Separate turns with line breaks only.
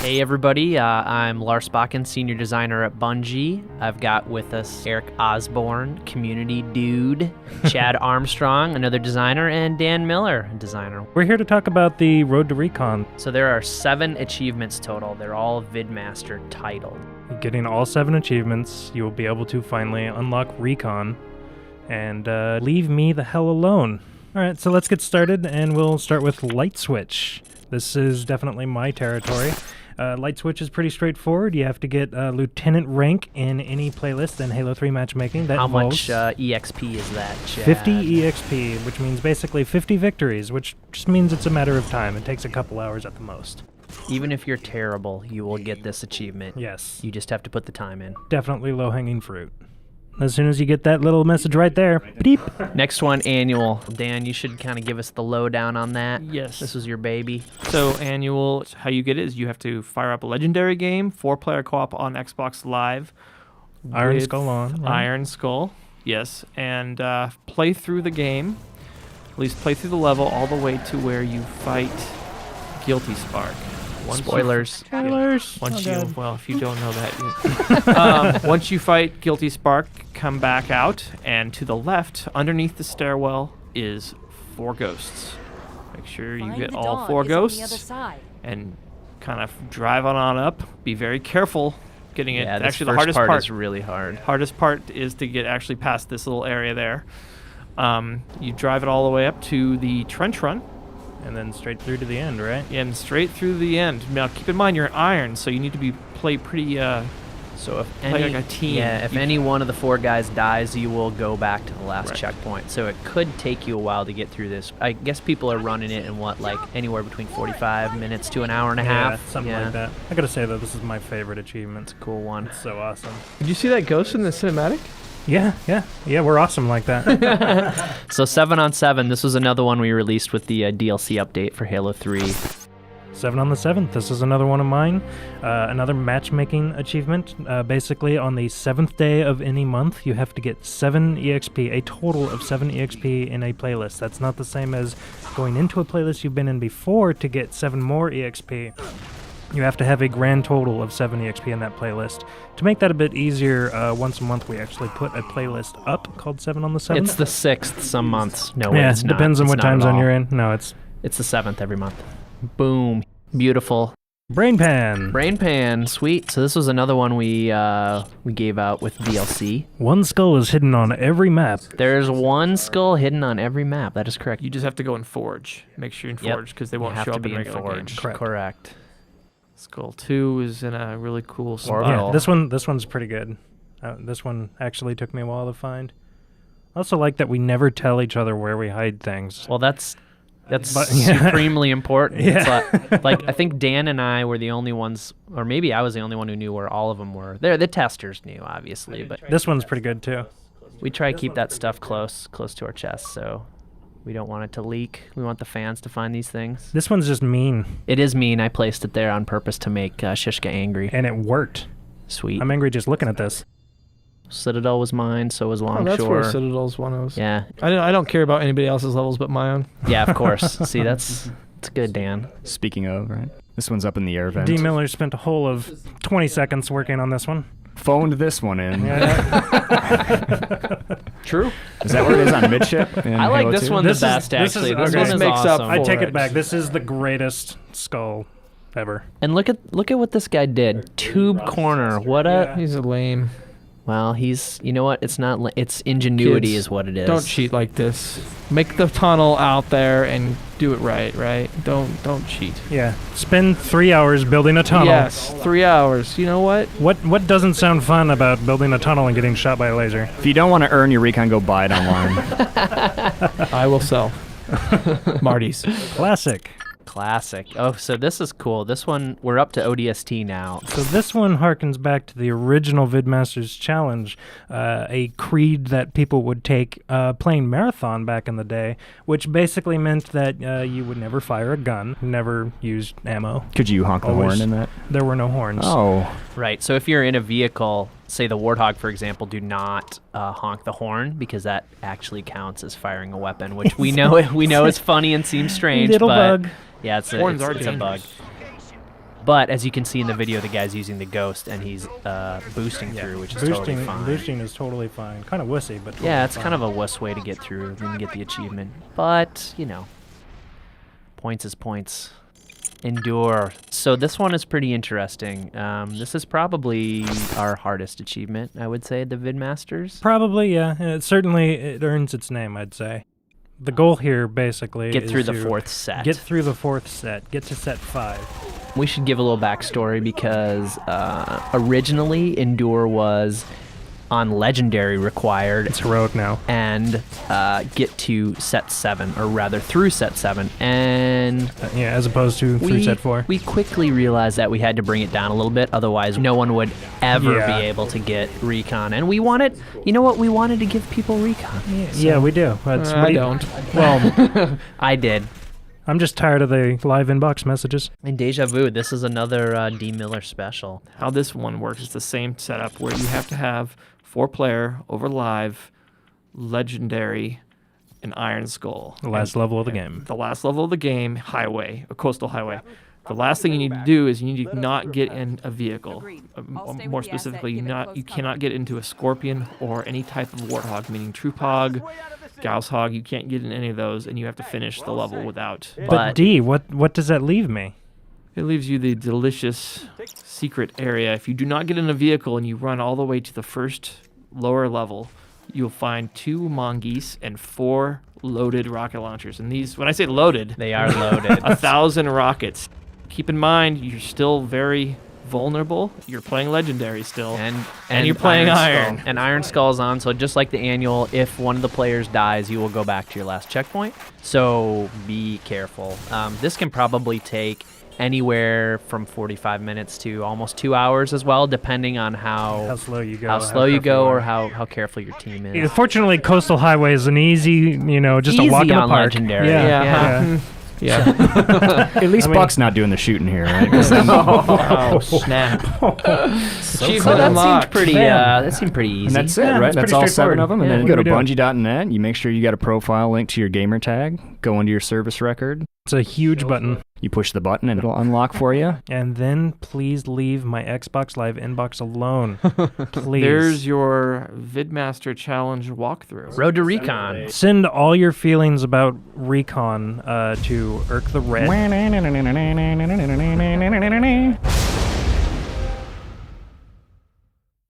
Hey everybody, I'm Lars Bakken, Senior Designer at Bungie. I've got with us Eric Osborne, Community Dude, Chad Armstrong, another designer, and Dan Miller, a designer.
We're here to talk about the Road to Recon.
So there are 7 achievements total. They're all VidMaster titled.
Getting all 7 achievements, you will be able to finally unlock Recon and leave me the hell alone. Alright, so let's get started, and we'll start with Light Switch. This is definitely my territory. Light Switch is pretty straightforward. You have to get Lieutenant rank in any playlist in Halo 3 matchmaking.
How much EXP is that, Chad?
50 EXP, which means basically 50 victories, which just means it's a matter of time. It takes a couple hours at the most.
Even if you're terrible, you will get this achievement.
Yes.
You just have to put the time in.
Definitely low-hanging fruit. As soon as you get that little message right there, beep.
Next one, annual. Dan, you should kind of give us the lowdown on that.
Yes.
This was your baby.
So annual, how you get it is you have to fire up a legendary game, 4-player co-op on Xbox Live.
Iron Skull on. Right?
Iron Skull, yes. And play through the game, at least play through the level all the way to where you fight Guilty Spark.
Spoilers.
Spoilers.
Well, if you don't know that. Once you fight Guilty Spark, come back out, and to the left, underneath the stairwell, is 4 ghosts. Make sure you get all 4 ghosts, and kind of drive on up. Be very careful getting it.
Yeah,
actually,
the
the hardest part
is really hard.
Hardest part is to get actually past this little area there. You drive it all the way up to the trench run.
And then straight through to the end, right?
And straight through the end. Now, keep in mind you're an iron, so you need to play pretty.
So if
play like a team.
Yeah, if any one of the 4 guys dies, you will go back to the last checkpoint. So it could take you a while to get through this. I guess people are running it in anywhere between 45 minutes to an hour and a half.
Something like that. I gotta say though, this is my favorite achievement.
It's a cool one.
It's so awesome.
Did you see that ghost in the cinematic?
Yeah, we're awesome like that.
So 7 on 7, this was another one we released with the DLC update for Halo 3.
7 on the 7th, this is another one of mine. Another matchmaking achievement. Basically, on the 7th day of any month, you have to get 7 EXP, a total of 7 EXP in a playlist. That's not the same as going into a playlist you've been in before to get 7 more EXP. You have to have a grand total of 7 EXP in that playlist. To make that a bit easier, once a month we actually put a playlist up called 7 on the 7th.
It's the 6th some months. No,
yeah,
it's not.
Depends on
It's
what
not
time
at
zone
all.
you're in. No, it's
the 7th every month. Boom. Beautiful.
Brain Pan.
Brain Pan. Sweet. So this was another one we gave out with DLC.
One skull is hidden on every map.
There's one skull hidden on every map. That is correct.
You just have to go in Forge. Make sure you're in Forge because they won't show up in regular
Forge.
game.
Correct.
Skull 2 is in a really cool spot.
Yeah, this one's pretty good. This one actually took me a while to find. I also like that we never tell each other where we hide things.
Well, that's supremely important.
Yeah.
It's like I think Dan and I were the only ones, or maybe I was the only one who knew where all of them were. The testers knew, obviously, but
this one's pretty good too.
We try to keep that stuff close to our chest, so we don't want it to leak. We want the fans to find these things.
This one's just mean.
It is mean. I placed it there on purpose to make Shishka angry.
And it worked.
Sweet.
I'm angry just looking at this.
Citadel was mine, so was Longshore.
Oh, that's where Citadel's one was.
Yeah.
I don't care about anybody else's levels but my own.
Yeah, of course. See, it's good, Dan.
Speaking of, right? This one's up in the air vent.
D. Miller spent a whole of 20 seconds working on this one.
Phoned this one in.
Yeah.
True.
Is that where it is on midship?
I like this one the best, actually. This one is awesome.
I take it back. This is the greatest skull ever.
And look at what this guy did. Tube corner. What a...
He's a lame.
Well, you know what? It's not. It's ingenuity
Kids,
is what it is.
Don't cheat like this. Make the tunnel out there and do it right? Don't cheat.
Yeah. Spend 3 hours building a tunnel.
Yes, 3 hours. You know what?
What doesn't sound fun about building a tunnel and getting shot by a laser?
If you don't want to earn your Recon, go buy it online.
I will sell. Marty's.
Classic.
Oh, so this is cool. This one, we're up to ODST now.
So this one harkens back to the original VidMasters Challenge, a creed that people would take playing Marathon back in the day, which basically meant that you would never fire a gun, never use ammo.
Could you honk the horn in that?
There were no horns.
Oh.
Right, so if you're in a vehicle, say the Warthog, for example, do not honk the horn because that actually counts as firing a weapon, which we know is funny and seems strange.
Little
but
bug.
Yeah, it's a bug. But as you can see in the video, the guy's using the ghost and he's boosting through, which is totally fine.
Boosting is totally fine. Kind of wussy, but totally
Yeah, it's
fine.
kind of a wuss way to get through and get the achievement. But, you know, points is points. Endure. So this one is pretty interesting. This is probably our hardest achievement, I would say, the VidMasters.
Probably, yeah. It earns its name, I'd say. The goal here, basically,
Get
is
through the
to
4th set.
Get through the 4th set. Get to set 5.
We should give a little backstory because originally Endure was on Legendary required.
It's heroic now.
And get to set 7, or rather through set 7. And
Yeah, as opposed to through set 4.
we quickly realized that we had to bring it down a little bit, otherwise no one would ever
Yeah.
be able to get Recon. And we wanted, you know what, we wanted to give people Recon.
Yeah, we do. That's
I don't.
Well,
I did.
I'm just tired of the live inbox messages.
And Deja Vu, this is another D. Miller special.
How this one works is the same setup where you have to have 4-player over live, legendary, and Iron Skull.
The last level of the game.
The last level of the game, highway, a coastal highway. The last thing you need to do is you need to not get in a vehicle. More specifically, you cannot get into a scorpion or any type of warthog, meaning troop hog, Gauss hog. You can't get in any of those, and you have to finish the level without.
But D, what does that leave me?
It leaves you the delicious secret area. If you do not get in a vehicle and you run all the way to the first lower level, you'll find 2 mongoose and 4 loaded rocket launchers. And these, when I say loaded,
They are loaded.
1,000 rockets. Keep in mind, you're still very vulnerable. You're playing Legendary still. And you're playing Iron.
And Iron Skull's on, so just like the annual, if one of the players dies, you will go back to your last checkpoint. So be careful. This can probably take anywhere from 45 minutes to almost 2 hours as well, depending on how
slow you go.
how slow you go or how careful your team is.
Yeah, fortunately, Coastal Highway is an easy, just
Easy
a walk in the
on
park.
Legendary.
Yeah.
Yeah.
At least Buck's not doing the shooting here, right?
Oh, snap.
So
Achievement
that
unlocked.
seemed pretty. That seemed pretty easy.
And that's it,
Yeah,
right?
it's
That's
pretty
all 7 of them. And
straightforward.
then you
Yeah,
go to
what do we
Bungie.net. You make sure you got a profile link to your gamer tag. Go into your service record.
It's a huge button.
You push the button and it'll unlock for you.
And then please leave my Xbox Live inbox alone. Please.
There's your VidMaster Challenge walkthrough.
Road to Recon.
Send all your feelings about Recon to Irk the Red.